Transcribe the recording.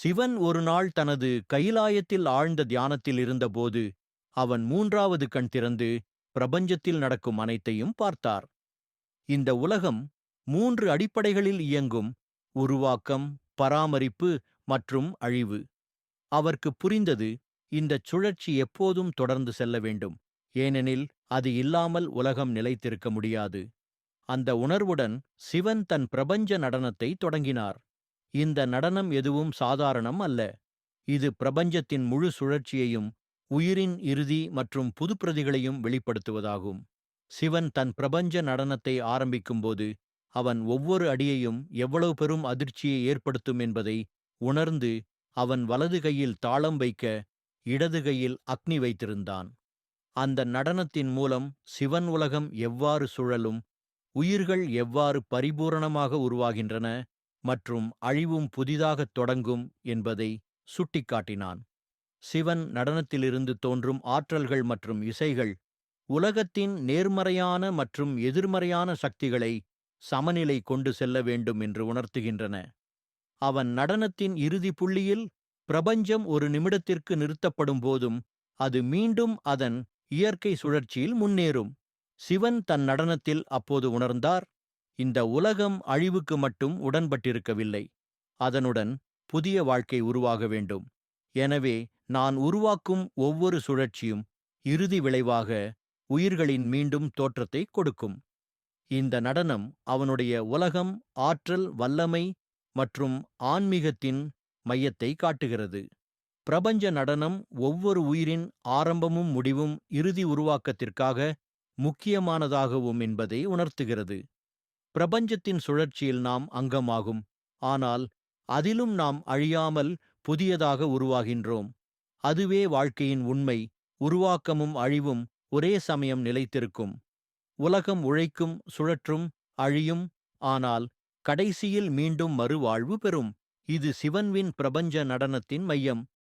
சிவன் ஒரு நாள் தனது கைலாயத்தில் ஆழ்ந்த தியானத்தில் இருந்தபோது அவன் மூன்றாவது கண் திறந்து பிரபஞ்சத்தில் நடக்கும் அனைத்தையும் பார்த்தார். இந்த உலகம் மூன்று அடிப்படைகளில் இயங்கும்: உருவாக்கம், பராமரிப்பு மற்றும் அழிவு. அவர்க்கு புரிந்தது, இந்தச் சுழற்சி எப்போதும் தொடர்ந்து செல்ல வேண்டும், ஏனெனில் அது இல்லாமல் உலகம் நிலைத்திருக்க முடியாது. அந்த உணர்வுடன் சிவன் தன் பிரபஞ்ச நடனத்தை தொடங்கினார். இந்த நடனம் எதுவும் சாதாரணம் அல்ல. இது பிரபஞ்சத்தின் முழு சுழற்சியையும், உயிரின் இறுதி மற்றும் புதுப்பிரதிகளையும் வெளிப்படுத்துவதாகும். சிவன் தன் பிரபஞ்ச நடனத்தை ஆரம்பிக்கும்போது அவன் ஒவ்வொரு அடியையும் எவ்வளவு பெரும் அதிர்ச்சியை ஏற்படுத்தும் என்பதை உணர்ந்து அவன் வலது கையில் தாளம் வைக்க இடது கையில் அக்னி வைத்திருந்தான். அந்த நடனத்தின் மூலம் சிவன் உலகம் எவ்வாறு சுழலும், உயிர்கள் எவ்வாறு பரிபூரணமாக உருவாகின்றன மற்றும் அழிவும் புதிதாகத் தொடங்கும் என்பதை சுட்டிக்காட்டினான். சிவன் நடனத்திலிருந்து தோன்றும் ஆற்றல்கள் மற்றும் இசைகள் உலகத்தின் நேர்மறையான மற்றும் எதிர்மறையான சக்திகளை சமநிலை கொண்டு செல்ல வேண்டும் என்று உணர்த்துகின்றன. அவன் நடனத்தின் இறுதி புள்ளியில் பிரபஞ்சம் ஒரு நிமிடத்திற்கு நிறுத்தப்படும் போதும் அது மீண்டும் அதன் இயற்கை சுழற்சியில் முன்னேறும். சிவன் தன் நடனத்தில் அப்போது உணர்ந்தார், இந்த உலகம் அழிவுக்கு மட்டும் உடன்பட்டிருக்கவில்லை, அதனுடன் புதிய வாழ்க்கை உருவாக வேண்டும். எனவே நான் உருவாக்கும் ஒவ்வொரு சுழற்சியும் இறுதி விளைவாக உயிர்களின் மீண்டும் தோற்றத்தை கொடுக்கும். இந்த நடனம் அவனுடைய உலகம், ஆற்றல், வல்லமை மற்றும் ஆன்மீகத்தின் மையத்தை காட்டுகிறது. பிரபஞ்ச நடனம் ஒவ்வொரு உயிரின் ஆரம்பமும் முடிவும் இறுதி உருவாக்கத்திற்காக முக்கியமானதாகவும் என்பதை உணர்த்துகிறது. பிரபஞ்சத்தின் சுழற்சியில் நாம் அங்கமாகும், ஆனால் அதிலும் நாம் அழியாமல் புதியதாக உருவாகின்றோம். அதுவே வாழ்க்கையின் உண்மை. உருவாக்கமும் அழிவும் ஒரே சமயம் நிலைத்திருக்கும். உலகம் உழைக்கும், சுழற்றும், அழியும், ஆனால் கடைசியில் மீண்டும் மறுவாழ்வு பெறும். இது சிவன்வின் பிரபஞ்ச நடனத்தின் மையம்.